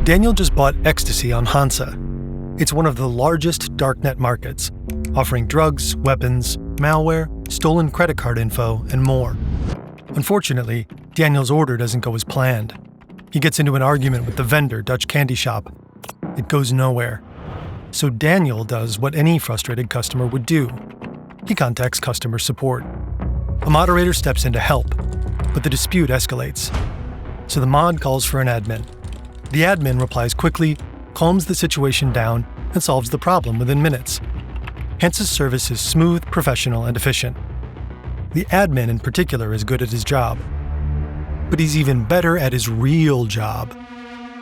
Daniel just bought ecstasy on Hansa. It's one of the largest darknet markets, offering drugs, weapons, malware, stolen credit card info, and more. Unfortunately, Daniel's order doesn't go as planned. He gets into an argument with the vendor, Dutch candy shop. It goes nowhere. So Daniel does what any frustrated customer would do. He contacts customer support. A moderator steps in to help, but the dispute escalates. So the mod calls for an admin. The admin replies quickly, calms the situation down, and solves the problem within minutes. Hansa's service is smooth, professional, and efficient. The admin in particular is good at his job. But he's even better at his real job,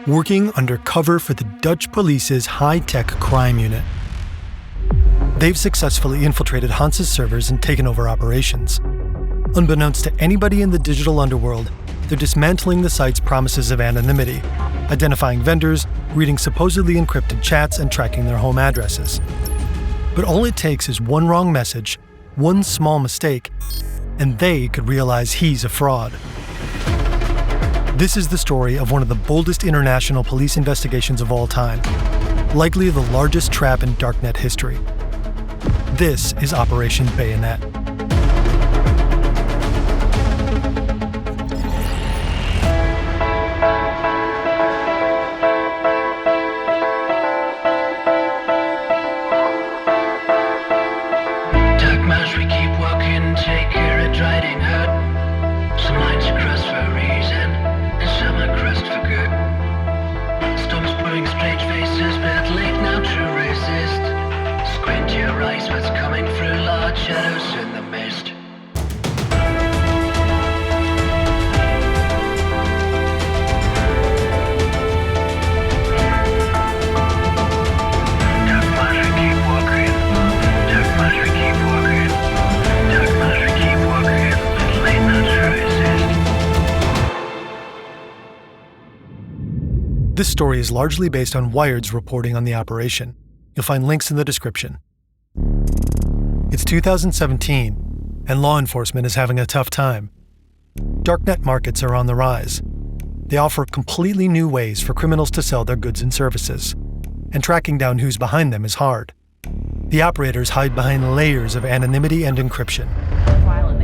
working undercover for the Dutch police's high-tech crime unit. They've successfully infiltrated Hansa's servers and taken over operations. Unbeknownst to anybody in the digital underworld, they're dismantling the site's promises of anonymity, identifying vendors, reading supposedly encrypted chats, and tracking their home addresses. But all it takes is one wrong message, one small mistake, and they could realize he's a fraud. This is the story of one of the boldest international police investigations of all time, likely the largest trap in Darknet history. This is Operation Bayonet. This story is largely based on Wired's reporting on the operation. You'll find links in the description. It's 2017, and law enforcement is having a tough time. Darknet markets are on the rise. They offer completely new ways for criminals to sell their goods and services, and tracking down who's behind them is hard. The operators hide behind layers of anonymity and encryption.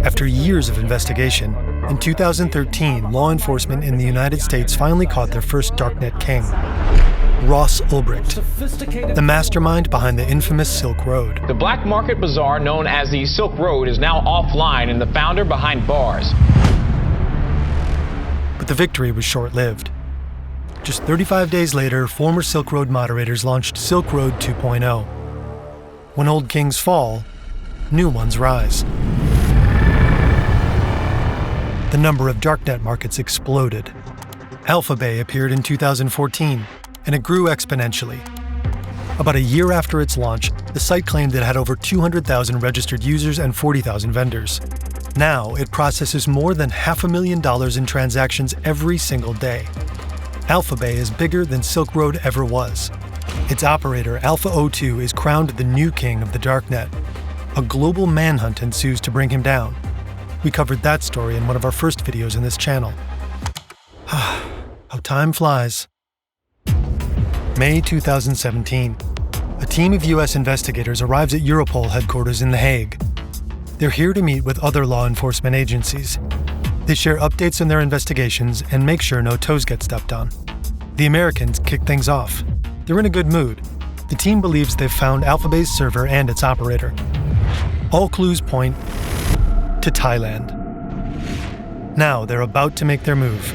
After years of investigation, in 2013, law enforcement in the United States finally caught their first Darknet king, Ross Ulbricht, the mastermind behind the infamous Silk Road. The black market bazaar known as the Silk Road is now offline and the founder behind bars. But the victory was short-lived. Just 35 days later, former Silk Road moderators launched Silk Road 2.0. When old kings fall, new ones rise. The number of Darknet markets exploded. Alpha Bay appeared in 2014, and it grew exponentially. About a year after its launch, the site claimed it had over 200,000 registered users and 40,000 vendors. Now, it processes more than $500,000 in transactions every single day. Alpha Bay is bigger than Silk Road ever was. Its operator, Alpha 02, is crowned the new king of the Darknet. A global manhunt ensues to bring him down. We covered that story in one of our first videos in this channel. How time flies. May 2017. A team of US investigators arrives at Europol headquarters in The Hague. They're here to meet with other law enforcement agencies. They share updates on their investigations and make sure no toes get stepped on. The Americans kick things off. They're in a good mood. The team believes they've found Alpha Bay's server and its operator. All clues point to Thailand. Now they're about to make their move.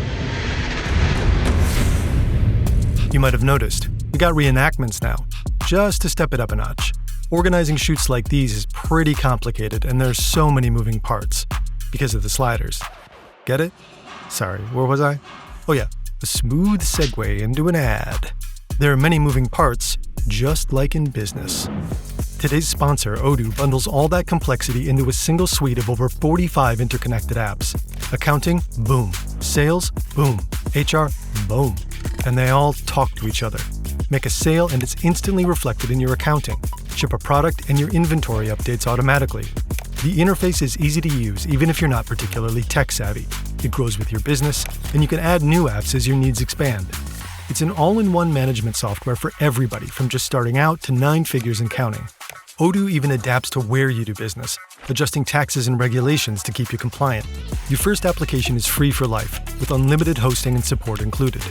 You might have noticed, we got reenactments now, just to step it up a notch. Organizing shoots like these is pretty complicated, and there's so many moving parts because of the sliders. Get it? Sorry, where was I? Oh yeah, a smooth segue into an ad. There are many moving parts, just like in business. Today's sponsor, Odoo, bundles all that complexity into a single suite of over 45 interconnected apps. Accounting, boom. Sales, boom. HR, boom. And they all talk to each other. Make a sale and it's instantly reflected in your accounting. Ship a product and your inventory updates automatically. The interface is easy to use even if you're not particularly tech savvy. It grows with your business, and you can add new apps as your needs expand. It's an all-in-one management software for everybody, from just starting out to 9 figures and counting. Odoo even adapts to where you do business, adjusting taxes and regulations to keep you compliant. Your first application is free for life, with unlimited hosting and support included.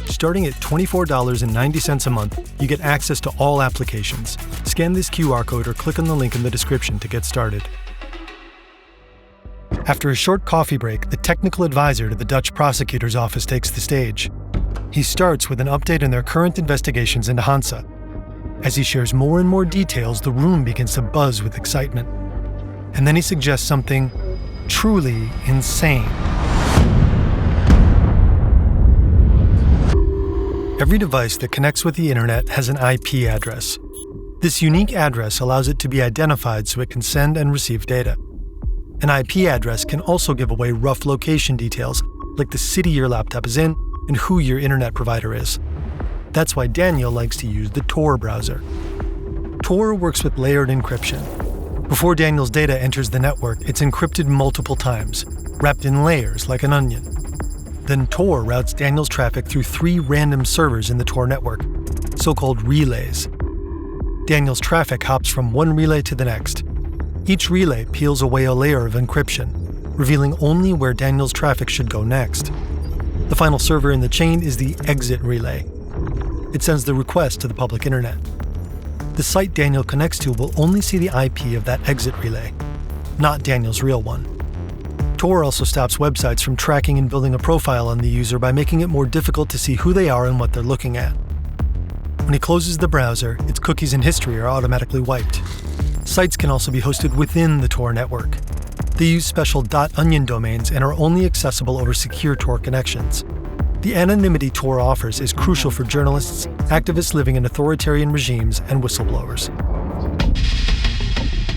Starting at $24.90 a month, you get access to all applications. Scan this QR code or click on the link in the description to get started. After a short coffee break, the technical advisor to the Dutch prosecutor's office takes the stage. He starts with an update on their current investigations into Hansa. As he shares more and more details, the room begins to buzz with excitement. And then he suggests something truly insane. Every device that connects with the internet has an IP address. This unique address allows it to be identified so it can send and receive data. An IP address can also give away rough location details, like the city your laptop is in and who your internet provider is. That's why Daniel likes to use the Tor browser. Tor works with layered encryption. Before Daniel's data enters the network, it's encrypted multiple times, wrapped in layers like an onion. Then Tor routes Daniel's traffic through 3 random servers in the Tor network, so-called relays. Daniel's traffic hops from one relay to the next. Each relay peels away a layer of encryption, revealing only where Daniel's traffic should go next. The final server in the chain is the exit relay. It sends the request to the public internet. The site Daniel connects to will only see the IP of that exit relay, not Daniel's real one. Tor also stops websites from tracking and building a profile on the user by making it more difficult to see who they are and what they're looking at. When he closes the browser, its cookies and history are automatically wiped. Sites can also be hosted within the Tor network. They use special .onion domains and are only accessible over secure Tor connections. The anonymity Tor offers is crucial for journalists, activists living in authoritarian regimes, and whistleblowers.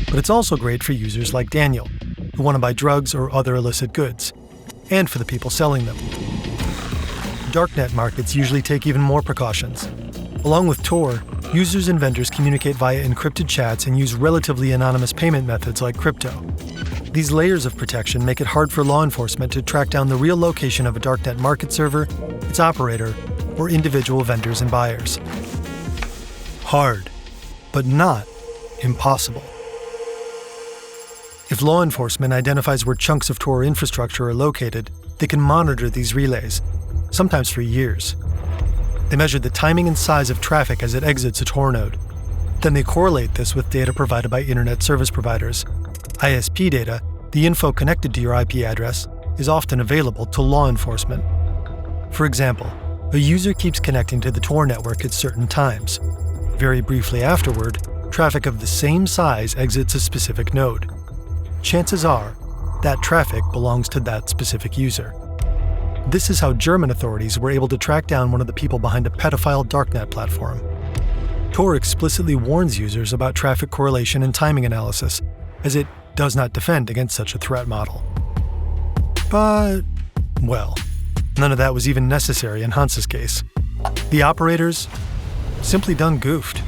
But it's also great for users like Daniel, who want to buy drugs or other illicit goods, and for the people selling them. Darknet markets usually take even more precautions. Along with Tor, users and vendors communicate via encrypted chats and use relatively anonymous payment methods like crypto. These layers of protection make it hard for law enforcement to track down the real location of a Darknet market server, its operator, or individual vendors and buyers. Hard, but not impossible. If law enforcement identifies where chunks of Tor infrastructure are located, they can monitor these relays, sometimes for years. They measure the timing and size of traffic as it exits a Tor node. Then they correlate this with data provided by internet service providers. ISP data, the info connected to your IP address, is often available to law enforcement. For example, a user keeps connecting to the Tor network at certain times. Very briefly afterward, traffic of the same size exits a specific node. Chances are, that traffic belongs to that specific user. This is how German authorities were able to track down one of the people behind a pedophile Darknet platform. Tor explicitly warns users about traffic correlation and timing analysis, as it does not defend against such a threat model. But, well, none of that was even necessary in Hansa's case. The operators simply done goofed.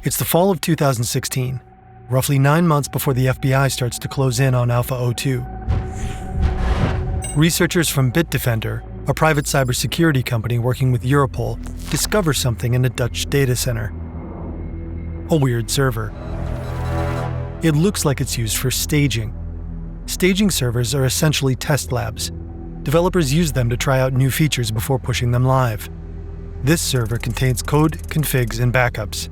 It's the fall of 2016, roughly 9 months before the FBI starts to close in on Alpha 02. Researchers from Bitdefender, a private cybersecurity company working with Europol, discover something in a Dutch data center. A weird server. It looks like it's used for staging. Staging servers are essentially test labs. Developers use them to try out new features before pushing them live. This server contains code, configs, and backups.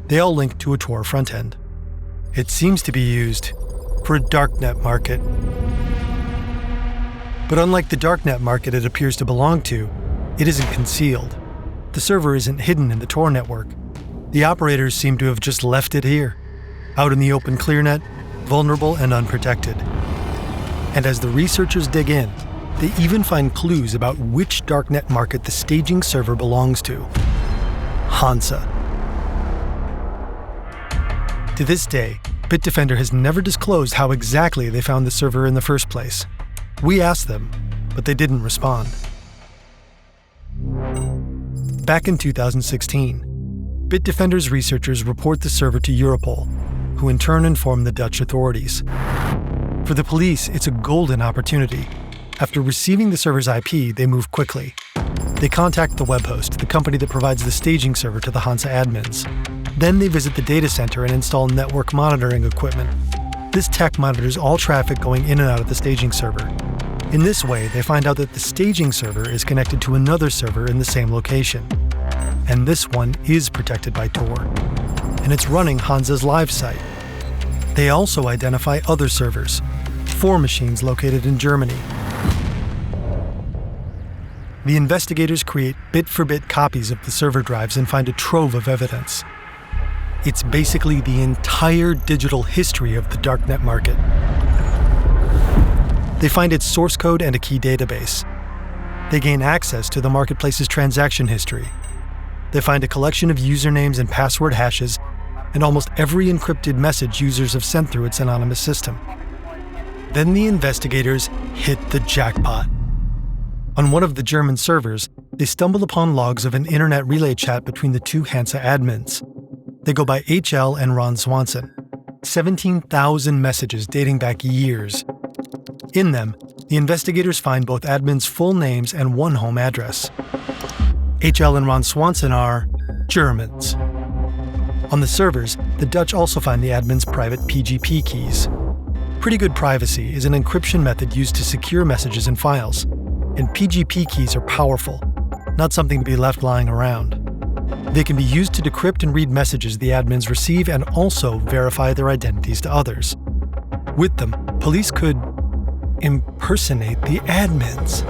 They all link to a Tor frontend. It seems to be used for a Darknet market. But unlike the Darknet market it appears to belong to, it isn't concealed. The server isn't hidden in the Tor network. The operators seem to have just left it here, out in the open clearnet, vulnerable and unprotected. And as the researchers dig in, they even find clues about which Darknet market the staging server belongs to: Hansa. To this day, Bitdefender has never disclosed how exactly they found the server in the first place. We asked them, but they didn't respond. Back in 2016, Bitdefender's researchers report the server to Europol, who in turn inform the Dutch authorities. For the police, it's a golden opportunity. After receiving the server's IP, they move quickly. They contact the web host, the company that provides the staging server to the Hansa admins. Then they visit the data center and install network monitoring equipment. This tech monitors all traffic going in and out of the staging server. In this way, they find out that the staging server is connected to another server in the same location. And this one is protected by Tor. And it's running Hansa's live site. They also identify other servers, 4 machines located in Germany. The investigators create bit-for-bit copies of the server drives and find a trove of evidence. It's basically the entire digital history of the Darknet market. They find its source code and a key database. They gain access to the marketplace's transaction history. They find a collection of usernames and password hashes and almost every encrypted message users have sent through its anonymous system. Then the investigators hit the jackpot. On one of the German servers, they stumble upon logs of an internet relay chat between the 2 Hansa admins. They go by HL and Ron Svensson. 17,000 messages dating back years. In them, the investigators find both admins' full names and one home address. HL and Ron Svensson are Germans. On the servers, the Dutch also find the admins' private PGP keys. Pretty good privacy is an encryption method used to secure messages and files. And PGP keys are powerful, not something to be left lying around. They can be used to decrypt and read messages the admins receive and also verify their identities to others. With them, police could impersonate the admins.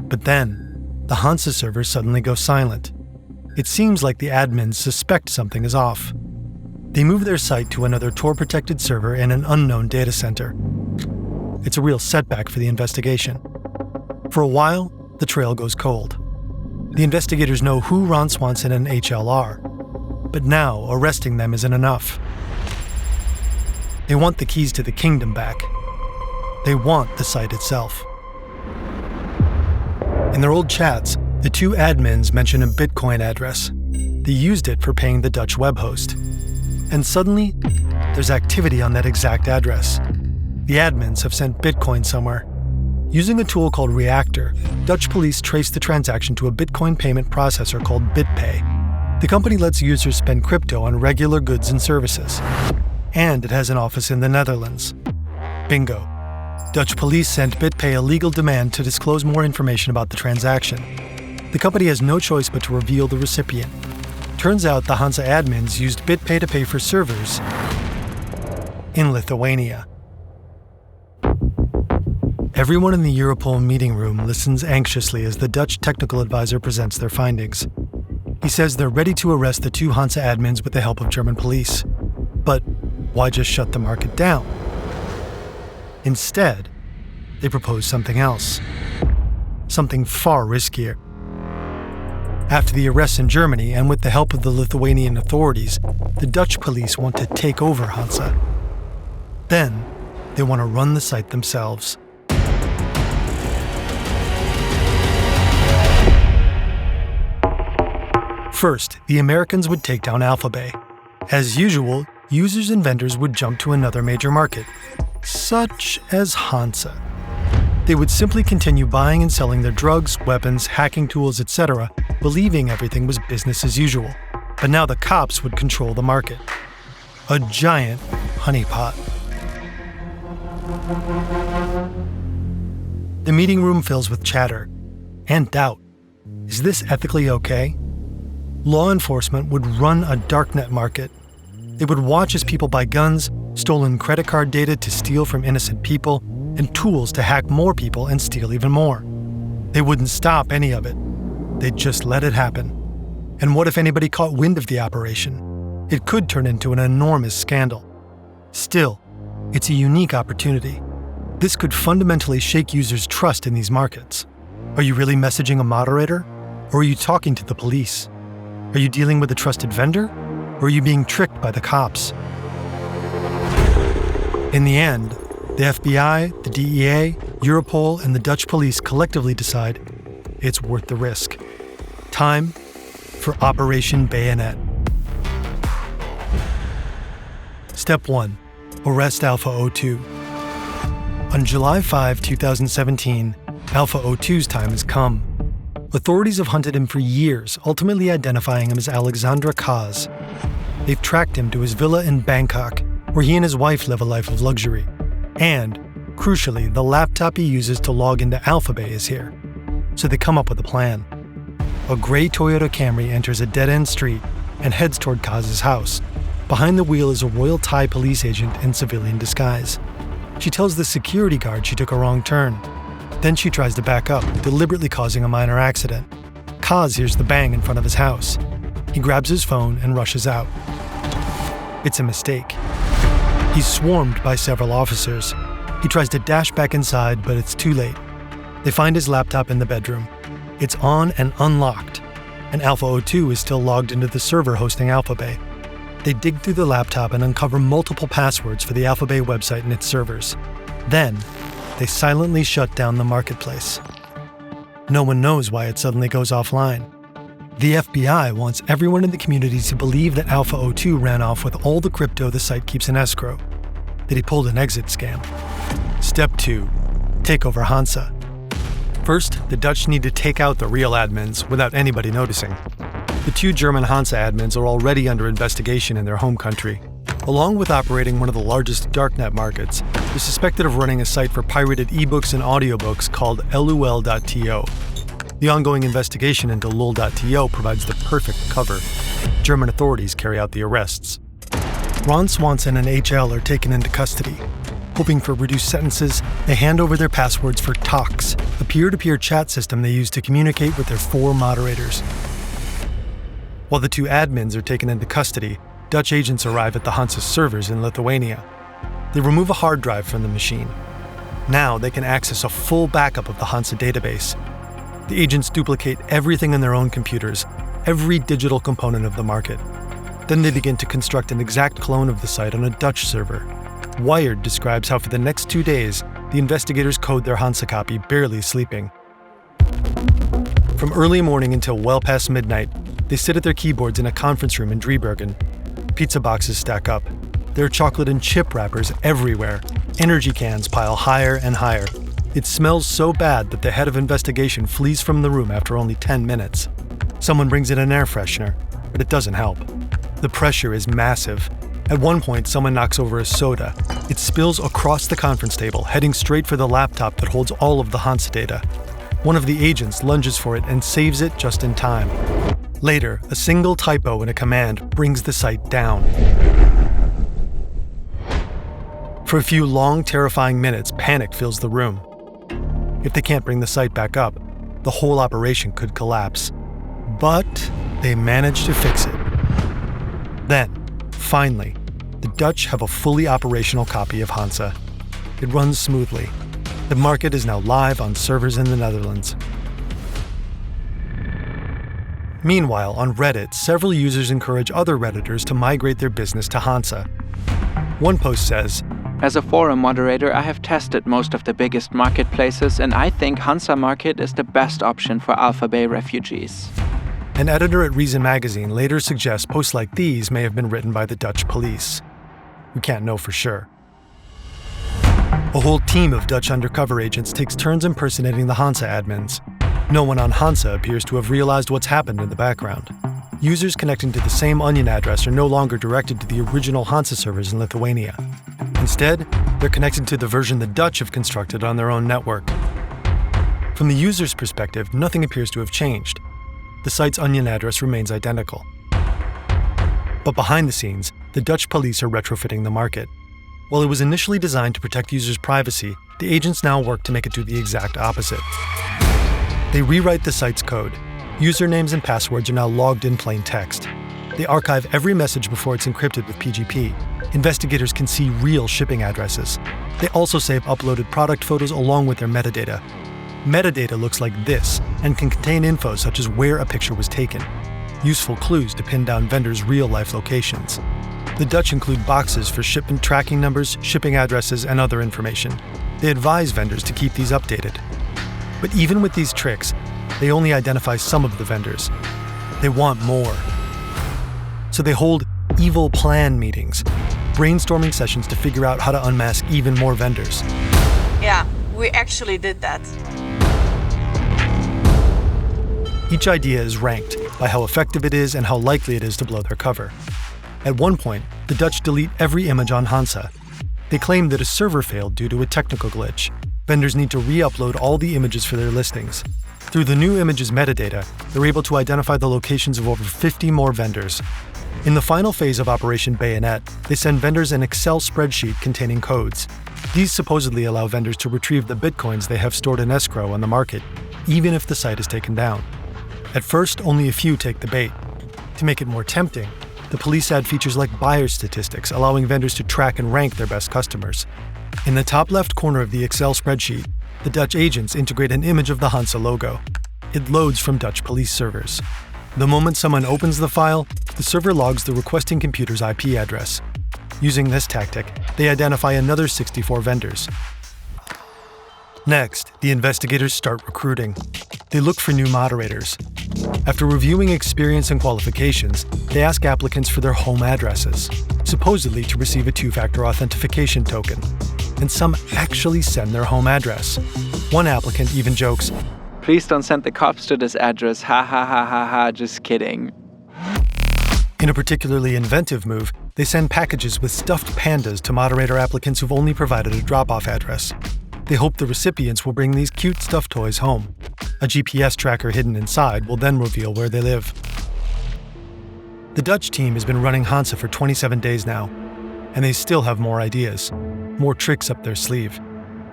But then, the Hansa server suddenly goes silent. It seems like the admins suspect something is off. They move their site to another Tor-protected server in an unknown data center. It's a real setback for the investigation. For a while, the trail goes cold. The investigators know who Ron Svensson and HL are, but now arresting them isn't enough. They want the keys to the kingdom back. They want the site itself. In their old chats, the 2 admins mention a Bitcoin address. They used it for paying the Dutch web host. And suddenly, there's activity on that exact address. The admins have sent Bitcoin somewhere. Using a tool called Reactor, Dutch police trace the transaction to a Bitcoin payment processor called BitPay. The company lets users spend crypto on regular goods and services. And it has an office in the Netherlands. Bingo. Dutch police sent BitPay a legal demand to disclose more information about the transaction. The company has no choice but to reveal the recipient. Turns out the Hansa admins used BitPay to pay for servers in Lithuania. Everyone in the Europol meeting room listens anxiously as the Dutch technical advisor presents their findings. He says they're ready to arrest the 2 Hansa admins with the help of German police. But why just shut the market down? Instead, they propose something else. Something far riskier. After the arrests in Germany, and with the help of the Lithuanian authorities, the Dutch police want to take over Hansa. Then, they want to run the site themselves. First, the Americans would take down Alphabay. As usual, users and vendors would jump to another major market, such as Hansa. They would simply continue buying and selling their drugs, weapons, hacking tools, etc., believing everything was business as usual. But now the cops would control the market. A giant honeypot. The meeting room fills with chatter and doubt. Is this ethically okay? Law enforcement would run a darknet market. They would watch as people buy guns, stolen credit card data to steal from innocent people, and tools to hack more people and steal even more. They wouldn't stop any of it. They'd just let it happen. And what if anybody caught wind of the operation? It could turn into an enormous scandal. Still, it's a unique opportunity. This could fundamentally shake users' trust in these markets. Are you really messaging a moderator? Or are you talking to the police? Are you dealing with a trusted vendor? Or are you being tricked by the cops? In the end, the FBI, the DEA, Europol, and the Dutch police collectively decide it's worth the risk. Time for Operation Bayonet. Step 1. Arrest Alpha 02. On July 5, 2017, Alpha O2's time has come. Authorities have hunted him for years, ultimately identifying him as Alexandra Kaz. They've tracked him to his villa in Bangkok, where he and his wife live a life of luxury. And, crucially, the laptop he uses to log into Alphabay is here. So they come up with a plan. A gray Toyota Camry enters a dead-end street and heads toward Kaz's house. Behind the wheel is a Royal Thai police agent in civilian disguise. She tells the security guard she took a wrong turn. Then she tries to back up, deliberately causing a minor accident. Kaz hears the bang in front of his house. He grabs his phone and rushes out. It's a mistake. He's swarmed by several officers. He tries to dash back inside, but it's too late. They find his laptop in the bedroom. It's on and unlocked, and Alpha O2 is still logged into the server hosting Alphabay. They dig through the laptop and uncover multiple passwords for the Alphabay website and its servers. Then, they silently shut down the marketplace. No one knows why it suddenly goes offline. The FBI wants everyone in the community to believe that Alpha O2 ran off with all the crypto the site keeps in escrow, that he pulled an exit scam. Step 2. Take over Hansa. First, the Dutch need to take out the real admins without anybody noticing. The 2 German Hansa admins are already under investigation in their home country. Along with operating one of the largest Darknet markets, they're suspected of running a site for pirated ebooks and audiobooks called LUL.to. The ongoing investigation into LUL.to provides the perfect cover. German authorities carry out the arrests. Ron Svensson and HL are taken into custody. Hoping for reduced sentences, they hand over their passwords for Talks, a peer-to-peer chat system they use to communicate with their 4 moderators. While the 2 admins are taken into custody, Dutch agents arrive at the Hansa servers in Lithuania. They remove a hard drive from the machine. Now they can access a full backup of the Hansa database. The agents duplicate everything in their own computers, every digital component of the market. Then they begin to construct an exact clone of the site on a Dutch server. Wired describes how for the next 2 days, the investigators code their Hansa copy, barely sleeping. From early morning until well past midnight, they sit at their keyboards in a conference room in Driebergen. Pizza boxes stack up. There are chocolate and chip wrappers everywhere. Energy cans pile higher and higher. It smells so bad that the head of investigation flees from the room after only 10 minutes. Someone brings in an air freshener, but it doesn't help. The pressure is massive. At one point, someone knocks over a soda. It spills across the conference table, heading straight for the laptop that holds all of the Hansa data. One of the agents lunges for it and saves it just in time. Later, a single typo in a command brings the site down. For a few long, terrifying minutes, panic fills the room. If they can't bring the site back up, the whole operation could collapse. But they manage to fix it. Then, finally, the Dutch have a fully operational copy of Hansa. It runs smoothly. The market is now live on servers in the Netherlands. Meanwhile, on Reddit, several users encourage other Redditors to migrate their business to Hansa. One post says, "As a forum moderator, I have tested most of the biggest marketplaces, and I think Hansa Market is the best option for Alphabay refugees." An editor at Reason magazine later suggests posts like these may have been written by the Dutch police. We can't know for sure. A whole team of Dutch undercover agents takes turns impersonating the Hansa admins. No one on Hansa appears to have realized what's happened in the background. Users connecting to the same onion address are no longer directed to the original Hansa servers in Lithuania. Instead, they're connected to the version the Dutch have constructed on their own network. From the user's perspective, nothing appears to have changed. The site's onion address remains identical. But behind the scenes, the Dutch police are retrofitting the market. While it was initially designed to protect users' privacy, the agents now work to make it do the exact opposite. They rewrite the site's code. Usernames and passwords are now logged in plain text. They archive every message before it's encrypted with PGP. Investigators can see real shipping addresses. They also save uploaded product photos along with their metadata. Metadata looks like this and can contain info such as where a picture was taken. Useful clues to pin down vendors' real-life locations. The Dutch include boxes for shipment tracking numbers, shipping addresses, and other information. They advise vendors to keep these updated. But even with these tricks, they only identify some of the vendors. They want more. So they hold evil plan meetings, brainstorming sessions to figure out how to unmask even more vendors. Yeah, we actually did that. Each idea is ranked by how effective it is and how likely it is to blow their cover. At one point, the Dutch delete every image on Hansa. They claim that a server failed due to a technical glitch. Vendors need to re-upload all the images for their listings. Through the new images metadata, they're able to identify the locations of over 50 more vendors. In the final phase of Operation Bayonet, they send vendors an Excel spreadsheet containing codes. These supposedly allow vendors to retrieve the bitcoins they have stored in escrow on the market, even if the site is taken down. At first, only a few take the bait. To make it more tempting, the police add features like buyer statistics, allowing vendors to track and rank their best customers. In the top left corner of the Excel spreadsheet, the Dutch agents integrate an image of the Hansa logo. It loads from Dutch police servers. The moment someone opens the file, the server logs the requesting computer's IP address. Using this tactic, they identify another 64 vendors. Next, the investigators start recruiting. They look for new moderators. After reviewing experience and qualifications, they ask applicants for their home addresses, supposedly to receive a two-factor authentication token. And some actually send their home address. One applicant even jokes, Please don't send the cops to this address, ha ha ha ha ha, just kidding. In a particularly inventive move, they send packages with stuffed pandas to moderator applicants who've only provided a drop-off address. They hope the recipients will bring these cute stuffed toys home. A GPS tracker hidden inside will then reveal where they live. The Dutch team has been running Hansa for 27 days now, and they still have more ideas, more tricks up their sleeve.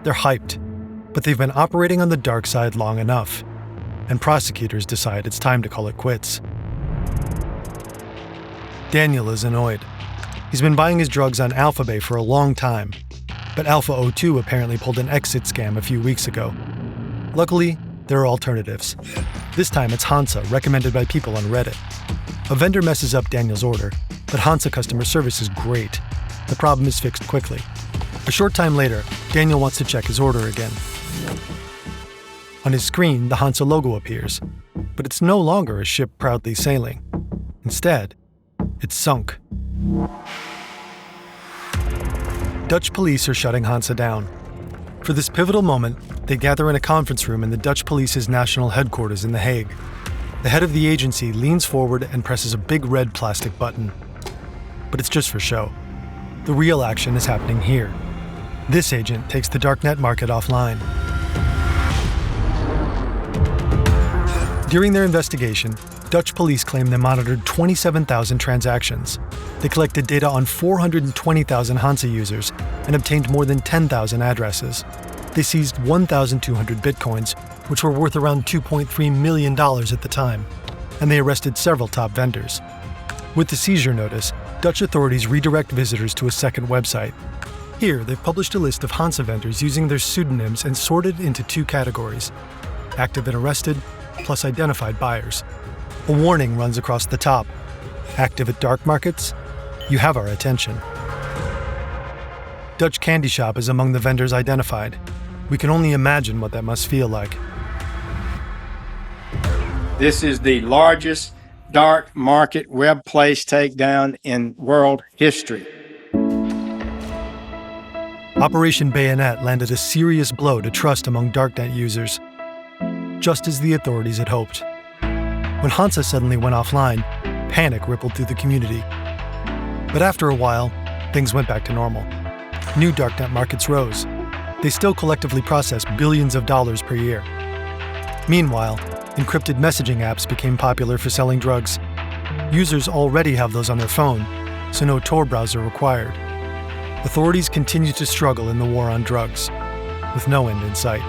They're hyped, but they've been operating on the dark side long enough, and prosecutors decide it's time to call it quits. Daniel is annoyed. He's been buying his drugs on Alphabay for a long time, but Alpha O2 apparently pulled an exit scam a few weeks ago. Luckily, there are alternatives. This time it's Hansa, recommended by people on Reddit. A vendor messes up Daniel's order, but Hansa customer service is great. The problem is fixed quickly. A short time later, Daniel wants to check his order again. On his screen, the Hansa logo appears, but it's no longer a ship proudly sailing. Instead, it's sunk. Dutch police are shutting Hansa down. For this pivotal moment, they gather in a conference room in the Dutch police's national headquarters in The Hague. The head of the agency leans forward and presses a big red plastic button. But it's just for show. The real action is happening here. This agent takes the Darknet market offline. During their investigation, Dutch police claim they monitored 27,000 transactions. They collected data on 420,000 Hansa users and obtained more than 10,000 addresses. They seized 1,200 bitcoins, which were worth around $2.3 million at the time, and they arrested several top vendors. With the seizure notice, Dutch authorities redirect visitors to a second website. Here, they've published a list of Hansa vendors using their pseudonyms and sorted into two categories: active and arrested, plus identified buyers. A warning runs across the top: active at dark markets, you have our attention. Dutch Candy Shop is among the vendors identified. We can only imagine what that must feel like. This is the largest dark market web place takedown in world history. Operation Bayonet landed a serious blow to trust among Darknet users, just as the authorities had hoped. When Hansa suddenly went offline, panic rippled through the community. But after a while, things went back to normal. New Darknet markets rose. They still collectively process billions of dollars per year. Meanwhile, encrypted messaging apps became popular for selling drugs. Users already have those on their phone, so no Tor browser required. Authorities continue to struggle in the war on drugs, with no end in sight.